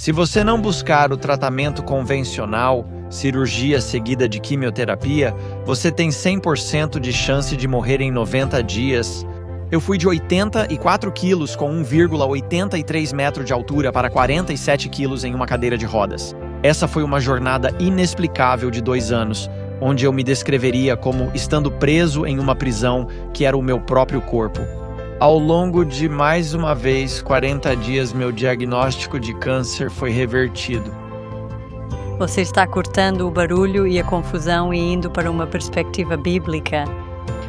Se você não buscar o tratamento convencional, cirurgia seguida de quimioterapia, você tem 100% de chance de morrer em 90 dias. Eu fui de 84 quilos com 1,83 metro de altura para 47 quilos em uma cadeira de rodas. Essa foi uma jornada inexplicável de 2 anos, onde eu me descreveria como estando preso em uma prisão que era o meu próprio corpo. Ao longo de, mais uma vez, 40 dias, meu diagnóstico de câncer foi revertido. Você está cortando o barulho e a confusão e indo para uma perspectiva bíblica.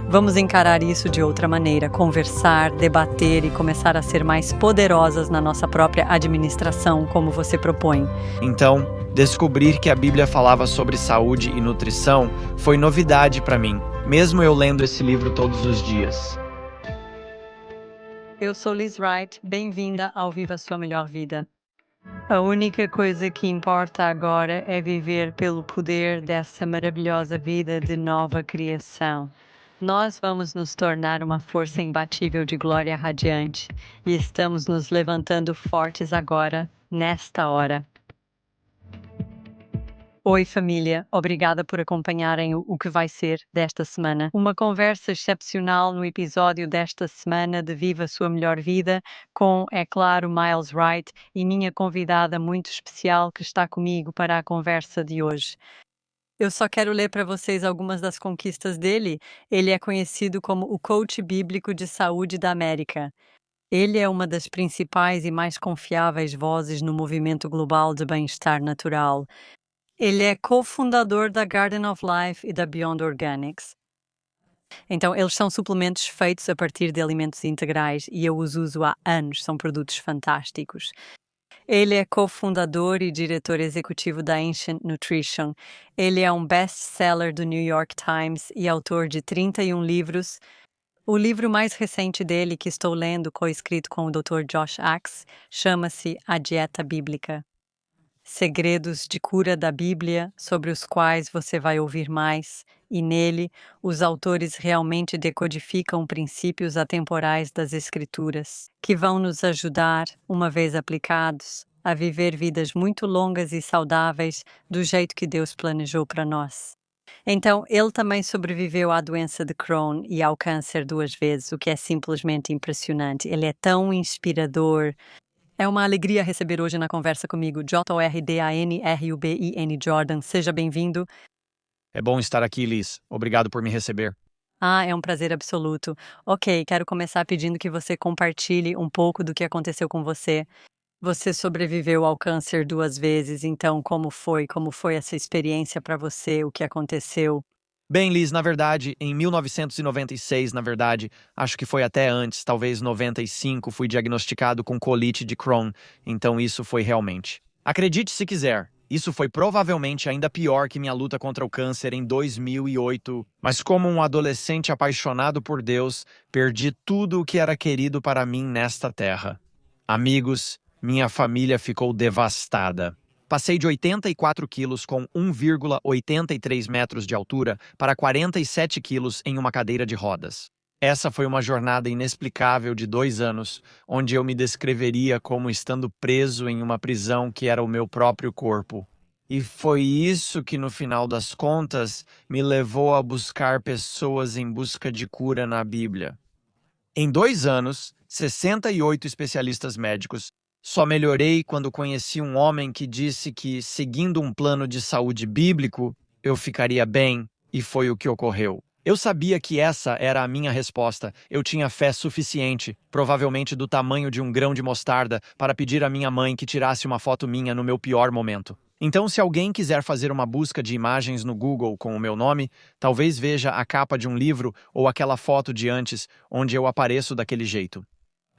Vamos encarar isso de outra maneira, conversar, debater e começar a ser mais poderosas na nossa própria administração, como você propõe. Então, descobrir que a Bíblia falava sobre saúde e nutrição foi novidade para mim, mesmo eu lendo esse livro todos os dias. Eu sou Liz Wright, bem-vinda ao Viva Sua Melhor Vida. A única coisa que importa agora é viver pelo poder dessa maravilhosa vida de nova criação. Nós vamos nos tornar uma força imbatível de glória radiante e estamos nos levantando fortes agora, nesta hora. Oi, família. Obrigada por acompanharem o que vai ser desta semana. Uma conversa excepcional no episódio desta semana de Viva Sua Melhor Vida com, é claro, Miles Wright e minha convidada muito especial que está comigo para a conversa de hoje. Eu só quero ler para vocês algumas das conquistas dele. Ele é conhecido como o coach bíblico de saúde da América. Ele é uma das principais e mais confiáveis vozes no movimento global de bem-estar natural. Ele é cofundador da Garden of Life e da Beyond Organics. Então, eles são suplementos feitos a partir de alimentos integrais e eu os uso há anos, são produtos fantásticos. Ele é cofundador e diretor executivo da Ancient Nutrition. Ele é um best-seller do New York Times e autor de 31 livros. O livro mais recente dele, que estou lendo, coescrito com o Dr. Josh Axe, chama-se A Dieta Bíblica. Segredos de cura da Bíblia, sobre os quais você vai ouvir mais, e nele, os autores realmente decodificam princípios atemporais das Escrituras, que vão nos ajudar, uma vez aplicados, a viver vidas muito longas e saudáveis do jeito que Deus planejou para nós. Então, ele também sobreviveu à doença de Crohn e ao câncer 2 vezes, o que é simplesmente impressionante. Ele é tão inspirador. É uma alegria receber hoje na conversa comigo Jordan Jordan. Seja bem-vindo. É bom estar aqui, Liz. Obrigado por me receber. É um prazer absoluto. Ok, quero começar pedindo que você compartilhe um pouco do que aconteceu com você. Você sobreviveu ao câncer 2 vezes, então como foi? Como foi essa experiência para você? O que aconteceu? Bem, Liz, na verdade, em 1996, acho que foi até antes, talvez 95, fui diagnosticado com colite de Crohn, então isso foi realmente. Acredite se quiser, isso foi provavelmente ainda pior que minha luta contra o câncer em 2008, mas como um adolescente apaixonado por Deus, perdi tudo o que era querido para mim nesta terra. Amigos, minha família ficou devastada. Passei de 84 quilos com 1,83 metros de altura para 47 quilos em uma cadeira de rodas. Essa foi uma jornada inexplicável de 2 anos, onde eu me descreveria como estando preso em uma prisão que era o meu próprio corpo. E foi isso que, no final das contas, me levou a buscar pessoas em busca de cura na Bíblia. Em 2 anos, 68 especialistas médicos. Só melhorei quando conheci um homem que disse que, seguindo um plano de saúde bíblico, eu ficaria bem, e foi o que ocorreu. Eu sabia que essa era a minha resposta. Eu tinha fé suficiente, provavelmente do tamanho de um grão de mostarda, para pedir à minha mãe que tirasse uma foto minha no meu pior momento. Então, se alguém quiser fazer uma busca de imagens no Google com o meu nome, talvez veja a capa de um livro ou aquela foto de antes, onde eu apareço daquele jeito.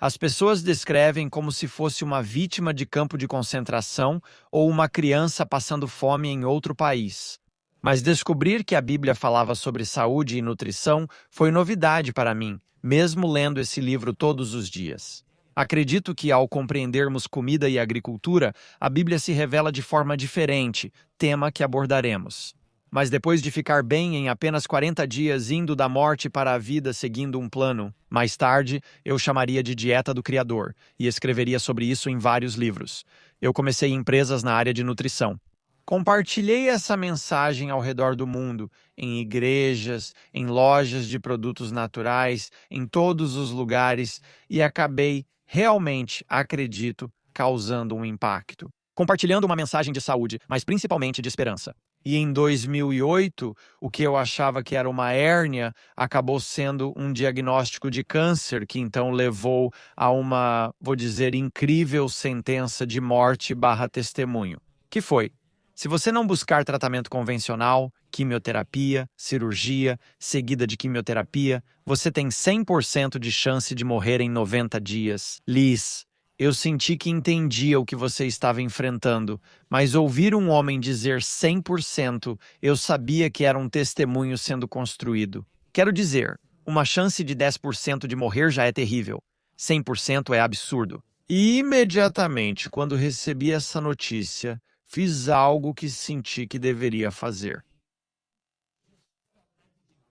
As pessoas descrevem como se fosse uma vítima de campo de concentração ou uma criança passando fome em outro país. Mas descobrir que a Bíblia falava sobre saúde e nutrição foi novidade para mim, mesmo lendo esse livro todos os dias. Acredito que, ao compreendermos comida e agricultura, a Bíblia se revela de forma diferente, tema que abordaremos. Mas depois de ficar bem em apenas 40 dias indo da morte para a vida seguindo um plano, mais tarde eu chamaria de dieta do Criador e escreveria sobre isso em vários livros. Eu comecei empresas na área de nutrição. Compartilhei essa mensagem ao redor do mundo, em igrejas, em lojas de produtos naturais, em todos os lugares, e acabei, realmente, acredito, causando um impacto. Compartilhando uma mensagem de saúde, mas principalmente de esperança. E em 2008, o que eu achava que era uma hérnia acabou sendo um diagnóstico de câncer, que então levou a uma, vou dizer, incrível sentença de morte barra testemunho. Que foi? Se você não buscar tratamento convencional, quimioterapia, cirurgia, seguida de quimioterapia, você tem 100% de chance de morrer em 90 dias. Liz, eu senti que entendia o que você estava enfrentando, mas ouvir um homem dizer 100%, eu sabia que era um testemunho sendo construído. Quero dizer, uma chance de 10% de morrer já é terrível. 100% é absurdo. E imediatamente, quando recebi essa notícia, fiz algo que senti que deveria fazer.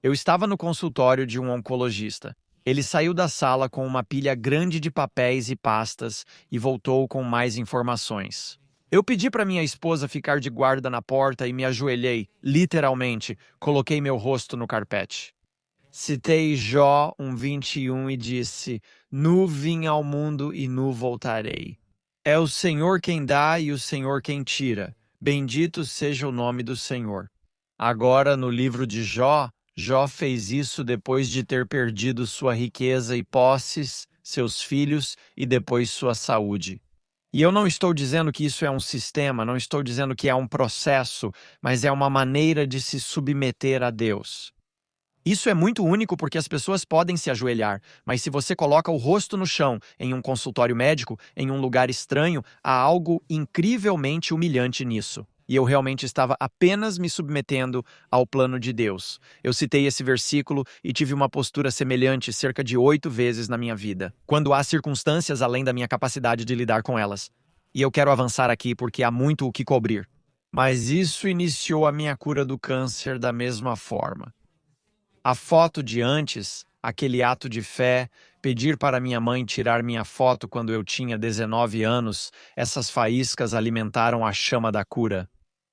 Eu estava no consultório de um oncologista. Ele saiu da sala com uma pilha grande de papéis e pastas e voltou com mais informações. Eu pedi para minha esposa ficar de guarda na porta e me ajoelhei, literalmente, coloquei meu rosto no carpete. Citei Jó 1:21 e disse: Nu vim ao mundo e nu voltarei. É o Senhor quem dá e o Senhor quem tira. Bendito seja o nome do Senhor. Agora, no livro de Jó, Jó fez isso depois de ter perdido sua riqueza e posses, seus filhos e depois sua saúde. E eu não estou dizendo que isso é um sistema, não estou dizendo que é um processo, mas é uma maneira de se submeter a Deus. Isso é muito único porque as pessoas podem se ajoelhar, mas se você coloca o rosto no chão, em um consultório médico, em um lugar estranho, há algo incrivelmente humilhante nisso. E eu realmente estava apenas me submetendo ao plano de Deus. Eu citei esse versículo e tive uma postura semelhante cerca de 8 vezes na minha vida, quando há circunstâncias além da minha capacidade de lidar com elas. E eu quero avançar aqui porque há muito o que cobrir. Mas isso iniciou a minha cura do câncer da mesma forma. A foto de antes, aquele ato de fé, pedir para minha mãe tirar minha foto quando eu tinha 19 anos, essas faíscas alimentaram a chama da cura.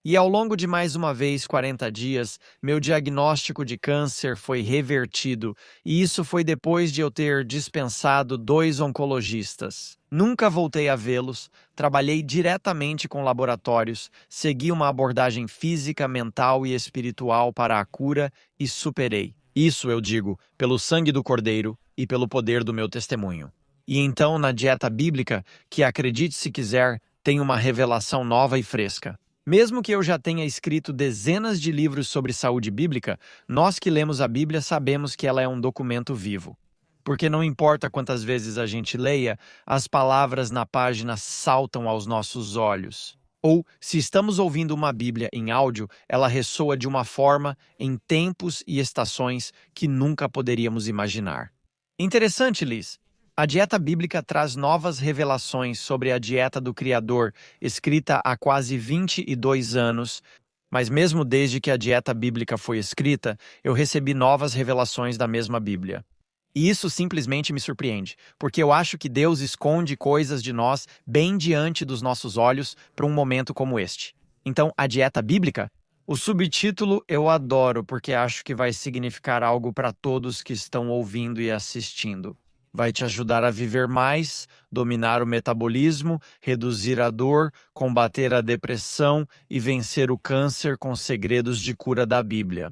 E ao longo de mais uma vez 40 dias, meu diagnóstico de câncer foi revertido, e isso foi depois de eu ter dispensado 2 oncologistas. Nunca voltei a vê-los, trabalhei diretamente com laboratórios, segui uma abordagem física, mental e espiritual para a cura e superei. Isso eu digo, pelo sangue do Cordeiro e pelo poder do meu testemunho. E então, na dieta bíblica, que acredite se quiser, tem uma revelação nova e fresca. Mesmo que eu já tenha escrito dezenas de livros sobre saúde bíblica, nós que lemos a Bíblia sabemos que ela é um documento vivo. Porque não importa quantas vezes a gente leia, as palavras na página saltam aos nossos olhos. Ou, se estamos ouvindo uma Bíblia em áudio, ela ressoa de uma forma, em tempos e estações que nunca poderíamos imaginar. Interessante, Liz. A dieta bíblica traz novas revelações sobre a dieta do Criador, escrita há quase 22 anos, mas mesmo desde que a dieta bíblica foi escrita, eu recebi novas revelações da mesma Bíblia. E isso simplesmente me surpreende, porque eu acho que Deus esconde coisas de nós bem diante dos nossos olhos para um momento como este. Então, a dieta bíblica? O subtítulo eu adoro porque acho que vai significar algo para todos que estão ouvindo e assistindo. Vai te ajudar a viver mais, dominar o metabolismo, reduzir a dor, combater a depressão e vencer o câncer com segredos de cura da Bíblia.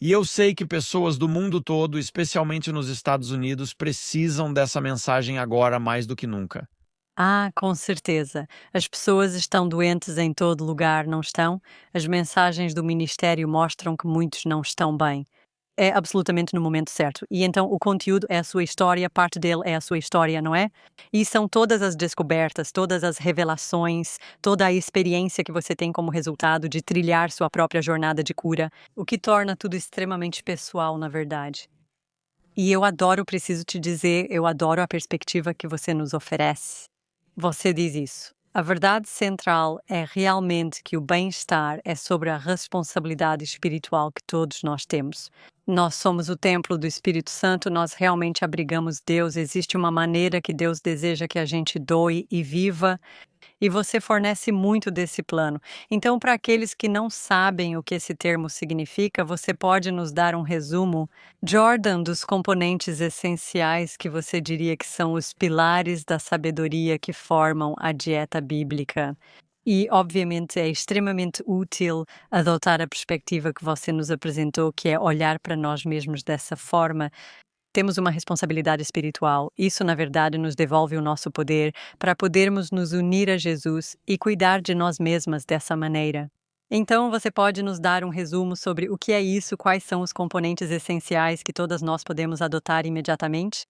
E eu sei que pessoas do mundo todo, especialmente nos Estados Unidos, precisam dessa mensagem agora mais do que nunca. Ah, com certeza. As pessoas estão doentes em todo lugar, não estão? As mensagens do ministério mostram que muitos não estão bem. É absolutamente no momento certo. E então o conteúdo é a sua história, parte dele é a sua história, não é? E são todas as descobertas, todas as revelações, toda a experiência que você tem como resultado de trilhar sua própria jornada de cura, o que torna tudo extremamente pessoal, na verdade. E eu adoro, preciso te dizer, eu adoro a perspectiva que você nos oferece. Você diz isso. A verdade central é realmente que o bem-estar é sobre a responsabilidade espiritual que todos nós temos. Nós somos o templo do Espírito Santo, nós realmente abrigamos Deus, existe uma maneira que Deus deseja que a gente doe e viva, E você fornece muito desse plano. Então, para aqueles que não sabem o que esse termo significa, você pode nos dar um resumo, Jordan, dos componentes essenciais que você diria que são os pilares da sabedoria que formam a dieta bíblica. E, obviamente, é extremamente útil adotar a perspectiva que você nos apresentou, que é olhar para nós mesmos dessa forma. Temos uma responsabilidade espiritual. Isso, na verdade, nos devolve o nosso poder para podermos nos unir a Jesus e cuidar de nós mesmas dessa maneira. Então, você pode nos dar um resumo sobre o que é isso, quais são os componentes essenciais que todas nós podemos adotar imediatamente?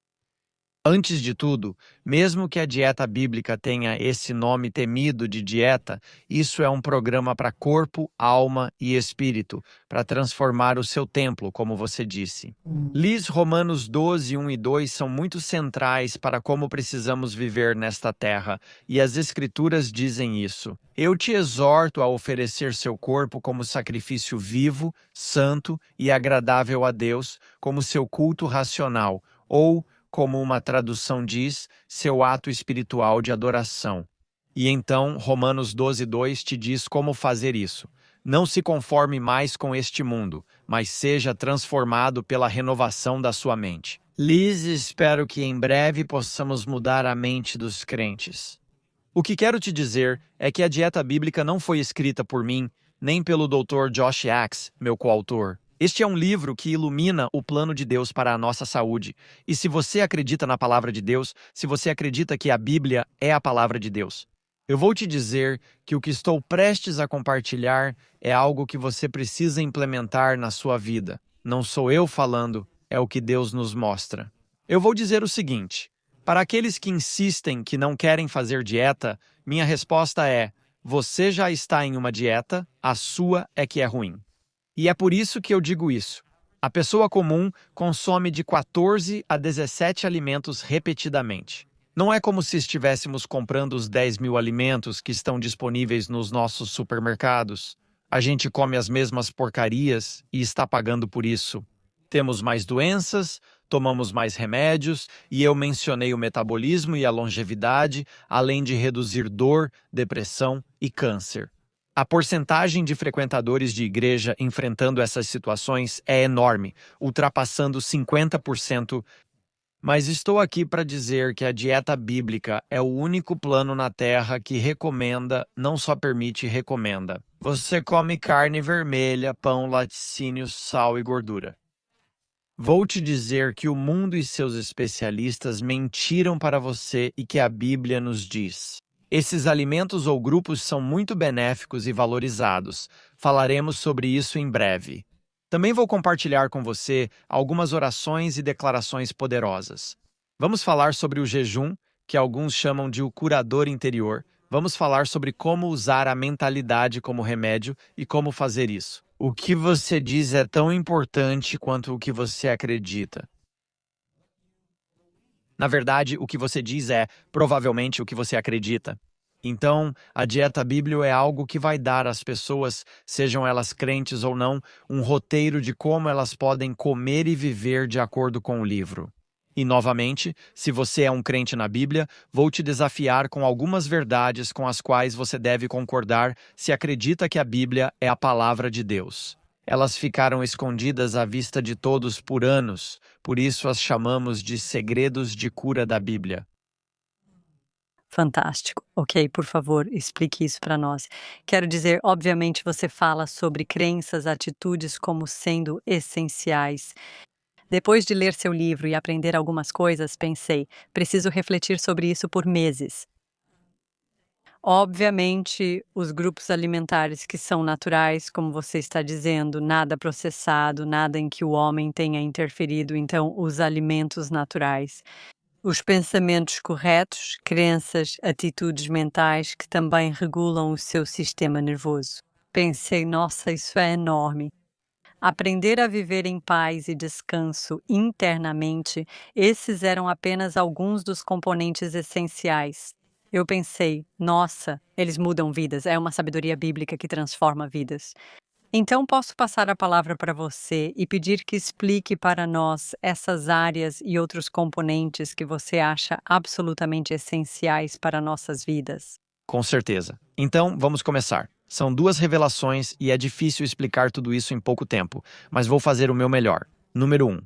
Antes de tudo, mesmo que a dieta bíblica tenha esse nome temido de dieta, isso é um programa para corpo, alma e espírito, para transformar o seu templo, como você disse. Liz, Romanos 12, 1 e 2 são muito centrais para como precisamos viver nesta terra, e as Escrituras dizem isso. Eu te exorto a oferecer seu corpo como sacrifício vivo, santo e agradável a Deus, como seu culto racional, ou como uma tradução diz, seu ato espiritual de adoração. E então, Romanos 12:2 te diz como fazer isso. Não se conforme mais com este mundo, mas seja transformado pela renovação da sua mente. Liz, espero que em breve possamos mudar a mente dos crentes. O que quero te dizer é que a dieta bíblica não foi escrita por mim, nem pelo Dr. Josh Axe, meu coautor. Este é um livro que ilumina o plano de Deus para a nossa saúde. E se você acredita na palavra de Deus, se você acredita que a Bíblia é a palavra de Deus, eu vou te dizer que o que estou prestes a compartilhar é algo que você precisa implementar na sua vida. Não sou eu falando, é o que Deus nos mostra. Eu vou dizer o seguinte: para aqueles que insistem que não querem fazer dieta, minha resposta é: você já está em uma dieta, a sua é que é ruim. E é por isso que eu digo isso. A pessoa comum consome de 14 a 17 alimentos repetidamente. Não é como se estivéssemos comprando os 10.000 alimentos que estão disponíveis nos nossos supermercados. A gente come as mesmas porcarias e está pagando por isso. Temos mais doenças, tomamos mais remédios, e eu mencionei o metabolismo e a longevidade, além de reduzir dor, depressão e câncer. A porcentagem de frequentadores de igreja enfrentando essas situações é enorme, ultrapassando 50%. Mas estou aqui para dizer que a dieta bíblica é o único plano na Terra que recomenda, não só permite, recomenda. Você come carne vermelha, pão, laticínio, sal e gordura. Vou te dizer que o mundo e seus especialistas mentiram para você e que a Bíblia nos diz. Esses alimentos ou grupos são muito benéficos e valorizados. Falaremos sobre isso em breve. Também vou compartilhar com você algumas orações e declarações poderosas. Vamos falar sobre o jejum, que alguns chamam de o curador interior. Vamos falar sobre como usar a mentalidade como remédio e como fazer isso. O que você diz é tão importante quanto o que você acredita. Na verdade, o que você diz é provavelmente o que você acredita. Então, a dieta bíblica é algo que vai dar às pessoas, sejam elas crentes ou não, um roteiro de como elas podem comer e viver de acordo com o livro. E, novamente, se você é um crente na Bíblia, vou te desafiar com algumas verdades com as quais você deve concordar se acredita que a Bíblia é a palavra de Deus. Elas ficaram escondidas à vista de todos por anos, por isso as chamamos de segredos de cura da Bíblia. Fantástico. Ok, por favor, explique isso para nós. Quero dizer, obviamente, você fala sobre crenças, atitudes como sendo essenciais. Depois de ler seu livro e aprender algumas coisas, pensei, preciso refletir sobre isso por meses. Obviamente, os grupos alimentares que são naturais, como você está dizendo, nada processado, nada em que o homem tenha interferido, então, os alimentos naturais. Os pensamentos corretos, crenças, atitudes mentais que também regulam o seu sistema nervoso. Pensei, nossa, isso é enorme. Aprender a viver em paz e descanso internamente, esses eram apenas alguns dos componentes essenciais. Eu pensei, nossa, eles mudam vidas, é uma sabedoria bíblica que transforma vidas. Então, posso passar a palavra para você e pedir que explique para nós essas áreas e outros componentes que você acha absolutamente essenciais para nossas vidas. Com certeza. Então, vamos começar. São duas revelações e é difícil explicar tudo isso em pouco tempo, mas vou fazer o meu melhor. Número 1.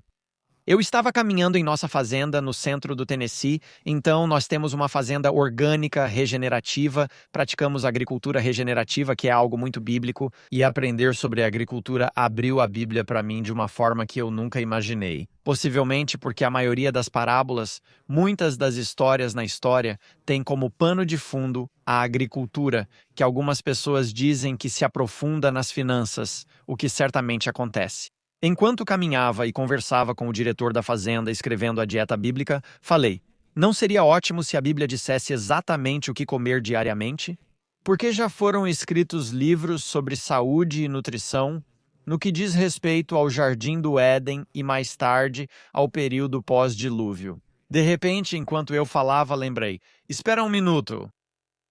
Eu estava caminhando em nossa fazenda no centro do Tennessee, então nós temos uma fazenda orgânica, regenerativa, praticamos agricultura regenerativa, que é algo muito bíblico, e aprender sobre agricultura abriu a Bíblia para mim de uma forma que eu nunca imaginei. Possivelmente porque a maioria das parábolas, muitas das histórias na história, tem como pano de fundo a agricultura, que algumas pessoas dizem que se aprofunda nas finanças, o que certamente acontece. Enquanto caminhava e conversava com o diretor da fazenda escrevendo a dieta bíblica, falei: não seria ótimo se a Bíblia dissesse exatamente o que comer diariamente? Porque já foram escritos livros sobre saúde e nutrição, no que diz respeito ao Jardim do Éden e mais tarde ao período pós-dilúvio. De repente, enquanto eu falava, lembrei: espera um minuto.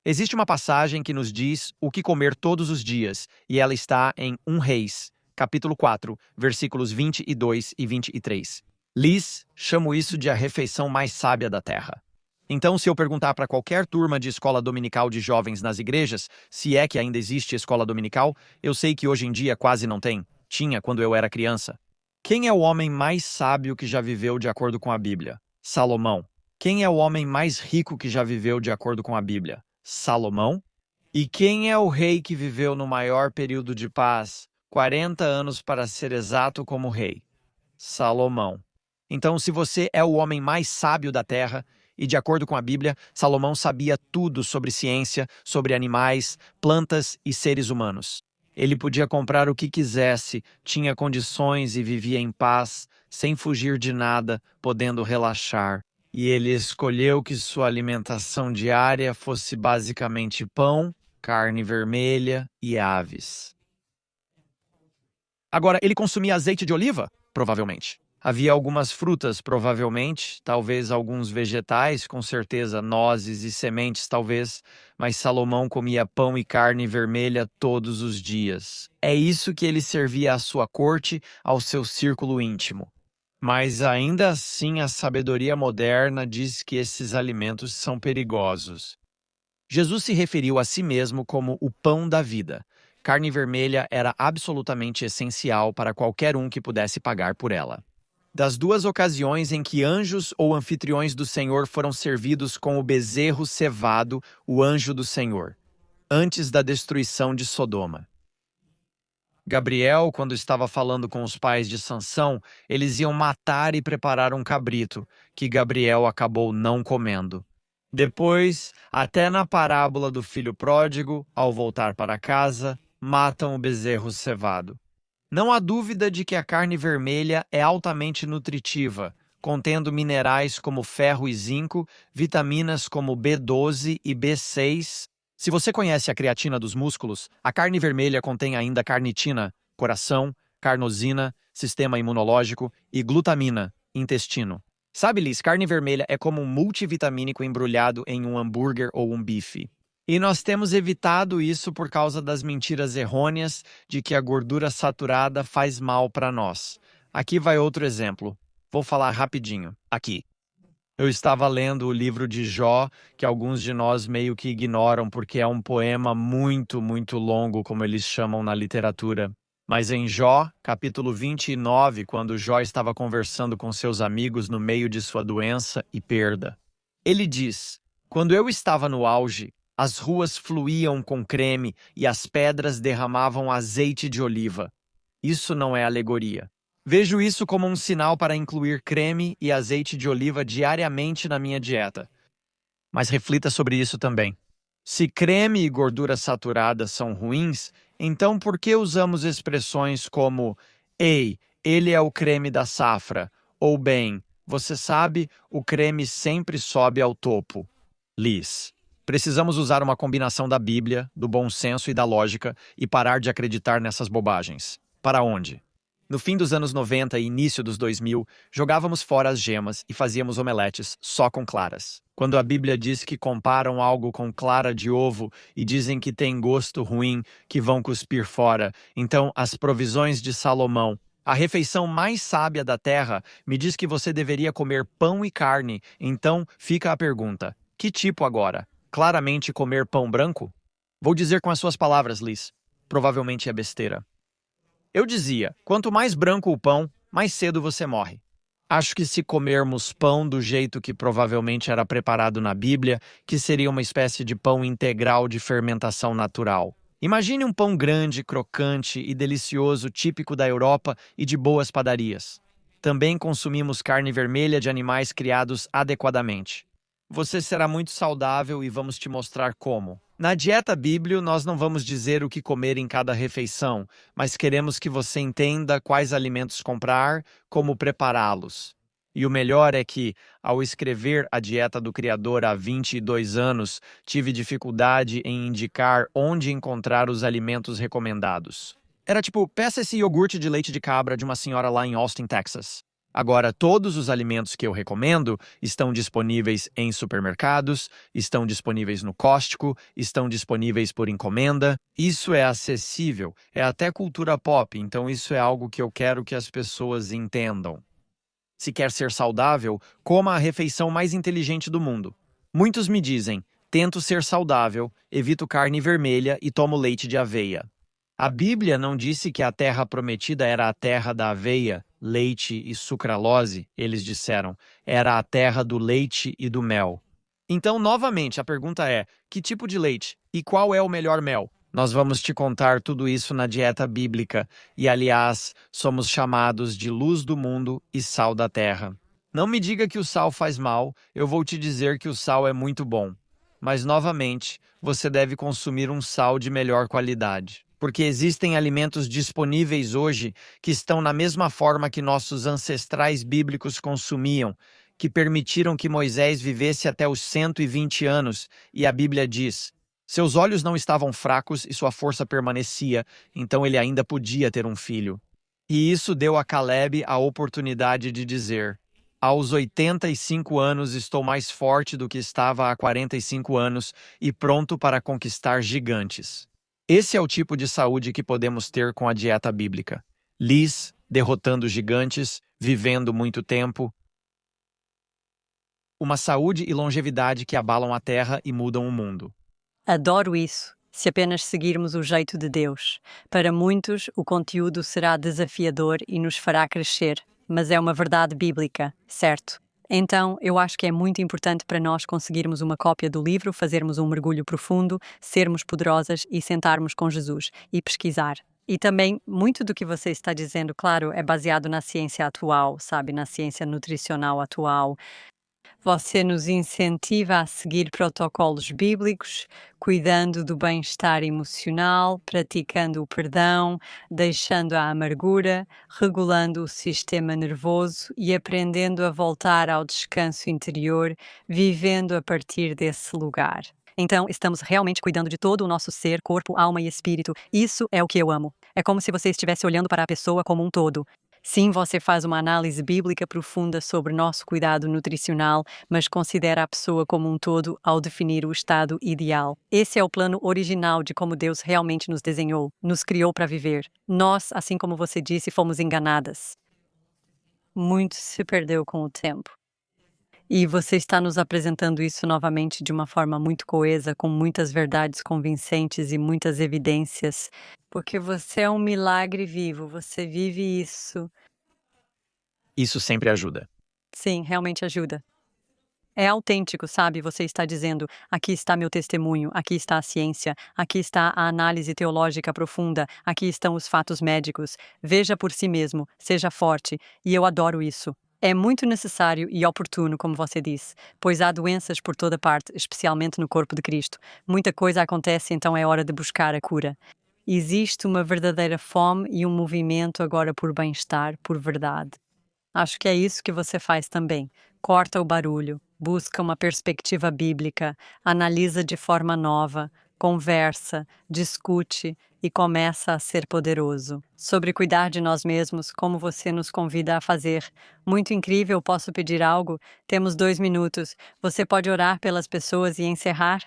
Existe uma passagem que nos diz o que comer todos os dias, e ela está em 1 Reis, capítulo 4, versículos 22 e 23. Liz, chamo isso de a refeição mais sábia da terra. Então, se eu perguntar para qualquer turma de escola dominical de jovens nas igrejas, se é que ainda existe escola dominical, eu sei que hoje em dia quase não tem. Tinha quando eu era criança. Quem é o homem mais sábio que já viveu de acordo com a Bíblia? Salomão. Quem é o homem mais rico que já viveu de acordo com a Bíblia? Salomão. E quem é o rei que viveu no maior período de paz, 40 anos para ser exato como rei? Salomão. Então, se você é o homem mais sábio da terra, e de acordo com a Bíblia, Salomão sabia tudo sobre ciência, sobre animais, plantas e seres humanos. Ele podia comprar o que quisesse, tinha condições e vivia em paz, sem fugir de nada, podendo relaxar. E ele escolheu que sua alimentação diária fosse basicamente pão, carne vermelha e aves. Agora, ele consumia azeite de oliva? Provavelmente. Havia algumas frutas, provavelmente, talvez alguns vegetais, com certeza nozes e sementes, talvez, mas Salomão comia pão e carne vermelha todos os dias. É isso que ele servia à sua corte, ao seu círculo íntimo. Mas ainda assim, a sabedoria moderna diz que esses alimentos são perigosos. Jesus se referiu a si mesmo como o pão da vida. Carne vermelha era absolutamente essencial para qualquer um que pudesse pagar por ela. Das duas ocasiões em que anjos ou anfitriões do Senhor foram servidos com o bezerro cevado, o anjo do Senhor, antes da destruição de Sodoma. Gabriel, quando estava falando com os pais de Sansão, eles iam matar e preparar um cabrito, que Gabriel acabou não comendo. Depois, até na parábola do filho pródigo, ao voltar para casa, matam o bezerro cevado. Não há dúvida de que a carne vermelha é altamente nutritiva, contendo minerais como ferro e zinco, vitaminas como B12 e B6. Se você conhece a creatina dos músculos, a carne vermelha contém ainda carnitina, coração, carnosina, sistema imunológico e glutamina, intestino. Sabe, Liz, carne vermelha é como um multivitamínico embrulhado em um hambúrguer ou um bife. E nós temos evitado isso por causa das mentiras errôneas de que a gordura saturada faz mal para nós. Aqui vai outro exemplo. Vou falar rapidinho. Aqui. Eu estava lendo o livro de Jó, que alguns de nós meio que ignoram porque é um poema muito, muito longo, como eles chamam na literatura. Mas em Jó, capítulo 29, quando Jó estava conversando com seus amigos no meio de sua doença e perda, ele diz: quando eu estava no auge, as ruas fluíam com creme e as pedras derramavam azeite de oliva. Isso não é alegoria. Vejo isso como um sinal para incluir creme e azeite de oliva diariamente na minha dieta. Mas reflita sobre isso também. Se creme e gordura saturada são ruins, então por que usamos expressões como "Ei, ele é o creme da safra" ou bem, você sabe, o creme sempre sobe ao topo? Liz. Precisamos usar uma combinação da Bíblia, do bom senso e da lógica e parar de acreditar nessas bobagens. Para onde? No fim dos anos 90 e início dos 2000, jogávamos fora as gemas e fazíamos omeletes só com claras. Quando a Bíblia diz que comparam algo com clara de ovo e dizem que tem gosto ruim, que vão cuspir fora, então as provisões de Salomão, a refeição mais sábia da terra, me diz que você deveria comer pão e carne, então fica a pergunta: que tipo agora? claramente comer pão branco? Vou dizer com as suas palavras, Liz. Provavelmente é besteira. Eu dizia, quanto mais branco o pão, mais cedo você morre. Acho que se comermos pão do jeito que provavelmente era preparado na Bíblia, que seria uma espécie de pão integral de fermentação natural. Imagine um pão grande, crocante e delicioso, típico da Europa e de boas padarias. Também consumimos carne vermelha de animais criados adequadamente. Você será muito saudável e vamos te mostrar como. Na dieta bíblica, nós não vamos dizer o que comer em cada refeição, mas queremos que você entenda quais alimentos comprar, como prepará-los. E o melhor é que, ao escrever a dieta do Criador há 22 anos, tive dificuldade em indicar onde encontrar os alimentos recomendados. Era tipo, peça esse iogurte de leite de cabra de uma senhora lá em Austin, Texas. Agora, todos os alimentos que eu recomendo estão disponíveis em supermercados, estão disponíveis no Costco, estão disponíveis por encomenda. Isso é acessível, é até cultura pop, então isso é algo que eu quero que as pessoas entendam. Se quer ser saudável, coma a refeição mais inteligente do mundo. Muitos me dizem, tento ser saudável, evito carne vermelha e tomo leite de aveia. A Bíblia não disse que a terra prometida era a terra da aveia, leite e sucralose, eles disseram. Era a terra do leite e do mel. Então, novamente, a pergunta é, que tipo de leite? E qual é o melhor mel? Nós vamos te contar tudo isso na dieta bíblica. E, aliás, somos chamados de luz do mundo e sal da terra. Não me diga que o sal faz mal, eu vou te dizer que o sal é muito bom. Mas, novamente, você deve consumir um sal de melhor qualidade. Porque existem alimentos disponíveis hoje que estão na mesma forma que nossos ancestrais bíblicos consumiam, que permitiram que Moisés vivesse até os 120 anos, e a Bíblia diz, seus olhos não estavam fracos e sua força permanecia, então ele ainda podia ter um filho. E isso deu a Caleb a oportunidade de dizer, aos 85 anos estou mais forte do que estava há 45 anos e pronto para conquistar gigantes. Esse é o tipo de saúde que podemos ter com a dieta bíblica. Liz, derrotando gigantes, vivendo muito tempo. Uma saúde e longevidade que abalam a terra e mudam o mundo. Adoro isso, se apenas seguirmos o jeito de Deus. Para muitos, o conteúdo será desafiador e nos fará crescer, mas é uma verdade bíblica, certo? Então, eu acho que é muito importante para nós conseguirmos uma cópia do livro, fazermos um mergulho profundo, sermos poderosas e sentarmos com Jesus e pesquisar. E também, muito do que você está dizendo, claro, é baseado na ciência atual, sabe? Na ciência nutricional atual. Você nos incentiva a seguir protocolos bíblicos, cuidando do bem-estar emocional, praticando o perdão, deixando a amargura, regulando o sistema nervoso e aprendendo a voltar ao descanso interior, vivendo a partir desse lugar. Então, estamos realmente cuidando de todo o nosso ser, corpo, alma e espírito. Isso é o que eu amo. É como se você estivesse olhando para a pessoa como um todo. Sim, você faz uma análise bíblica profunda sobre nosso cuidado nutricional, mas considera a pessoa como um todo ao definir o estado ideal. Esse é o plano original de como Deus realmente nos desenhou, nos criou para viver. Nós, assim como você disse, fomos enganadas. Muito se perdeu com o tempo. E você está nos apresentando isso novamente de uma forma muito coesa, com muitas verdades convincentes e muitas evidências, porque você é um milagre vivo, você vive isso. Isso sempre ajuda. Sim, realmente ajuda. É autêntico, sabe? Você está dizendo, aqui está meu testemunho, aqui está a ciência, aqui está a análise teológica profunda, aqui estão os fatos médicos. Veja por si mesmo, seja forte, e eu adoro isso. É muito necessário e oportuno, como você disse, pois há doenças por toda parte, especialmente no corpo de Cristo. Muita coisa acontece, então é hora de buscar a cura. Existe uma verdadeira fome e um movimento agora por bem-estar, por verdade. Acho que é isso que você faz também. Corta o barulho, busca uma perspectiva bíblica, analisa de forma nova, conversa, discute e começa a ser poderoso. Sobre cuidar de nós mesmos, como você nos convida a fazer. Muito incrível, posso pedir algo? Temos 2 minutos. Você pode orar pelas pessoas e encerrar?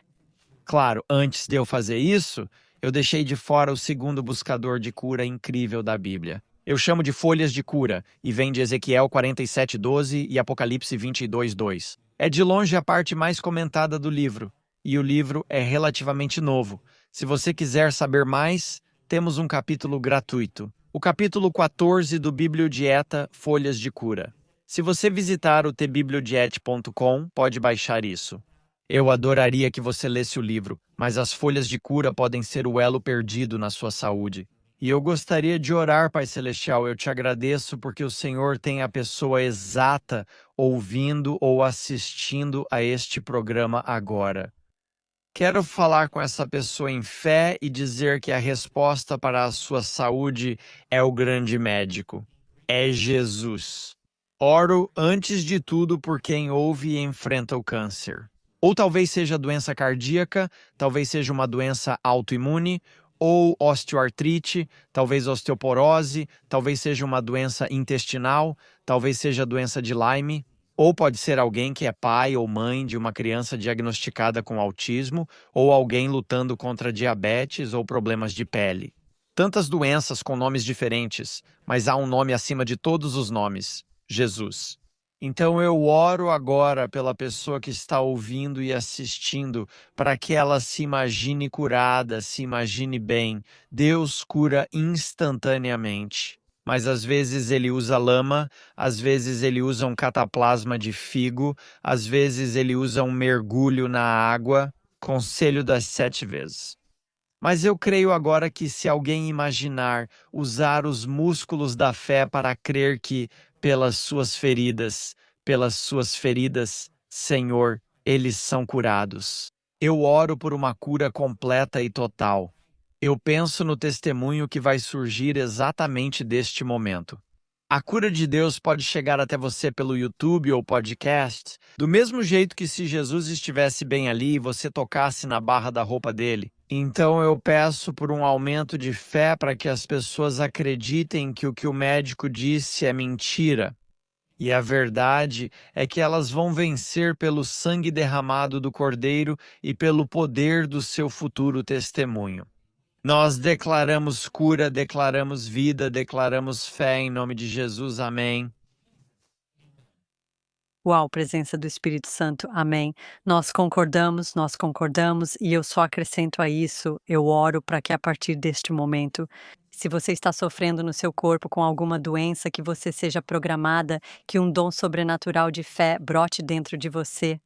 Claro, antes de eu fazer isso, eu deixei de fora o segundo buscador de cura incrível da Bíblia. Eu chamo de folhas de cura, e vem de Ezequiel 47:12 e Apocalipse 22:2. É de longe a parte mais comentada do livro. e o livro é relativamente novo. Se você quiser saber mais, temos um capítulo gratuito. O capítulo 14 do Bibliodieta Folhas de Cura. Se você visitar o tbibliodiet.com, pode baixar isso. Eu adoraria que você lesse o livro, mas as folhas de cura podem ser o elo perdido na sua saúde. E eu gostaria de orar, Pai Celestial. Eu te agradeço porque o Senhor tem a pessoa exata ouvindo ou assistindo a este programa agora. Quero falar com essa pessoa em fé e dizer que a resposta para a sua saúde é o grande médico. É Jesus. Oro antes de tudo por quem ouve e enfrenta o câncer. Ou talvez seja doença cardíaca, talvez seja uma doença autoimune, ou osteoartrite, talvez osteoporose, talvez seja uma doença intestinal, talvez seja doença de Lyme, ou pode ser alguém que é pai ou mãe de uma criança diagnosticada com autismo, ou alguém lutando contra diabetes ou problemas de pele. Tantas doenças com nomes diferentes, mas há um nome acima de todos os nomes: Jesus. Então eu oro agora pela pessoa que está ouvindo e assistindo, para que ela se imagine curada, se imagine bem. Deus cura instantaneamente. Mas às vezes ele usa lama, às vezes ele usa um cataplasma de figo, às vezes ele usa um mergulho na água, conselho das 7 vezes. Mas eu creio agora que se alguém imaginar usar os músculos da fé para crer que, pelas suas feridas, Senhor, eles são curados. Eu oro por uma cura completa e total. Eu penso no testemunho que vai surgir exatamente deste momento. A cura de Deus pode chegar até você pelo YouTube ou podcast, do mesmo jeito que se Jesus estivesse bem ali e você tocasse na barra da roupa dele. Então eu peço por um aumento de fé para que as pessoas acreditem que o que o médico disse é mentira. E a verdade é que elas vão vencer pelo sangue derramado do Cordeiro e pelo poder do seu futuro testemunho. Nós declaramos cura, declaramos vida, declaramos fé em nome de Jesus. Amém. Uau, presença do Espírito Santo, amém. Nós concordamos, e eu só acrescento a isso, eu oro para que a partir deste momento, se você está sofrendo no seu corpo com alguma doença, que você seja programada, que um dom sobrenatural de fé brote dentro de você,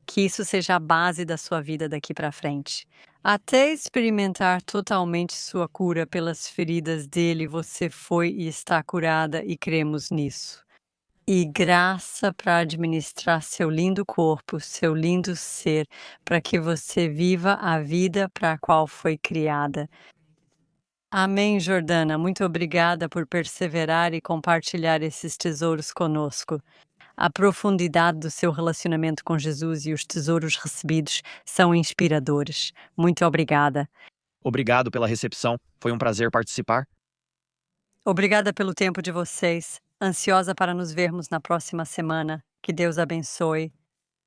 que isso seja a base da sua vida daqui para frente. Até experimentar totalmente sua cura pelas feridas dele, você foi e está curada e cremos nisso. E graça para administrar seu lindo corpo, seu lindo ser, para que você viva a vida para a qual foi criada. Amém, Jordana. Muito obrigada por perseverar e compartilhar esses tesouros conosco. A profundidade do seu relacionamento com Jesus e os tesouros recebidos são inspiradores. Muito obrigada. Obrigado pela recepção. Foi um prazer participar. Obrigada pelo tempo de vocês. Ansiosa para nos vermos na próxima semana. Que Deus abençoe.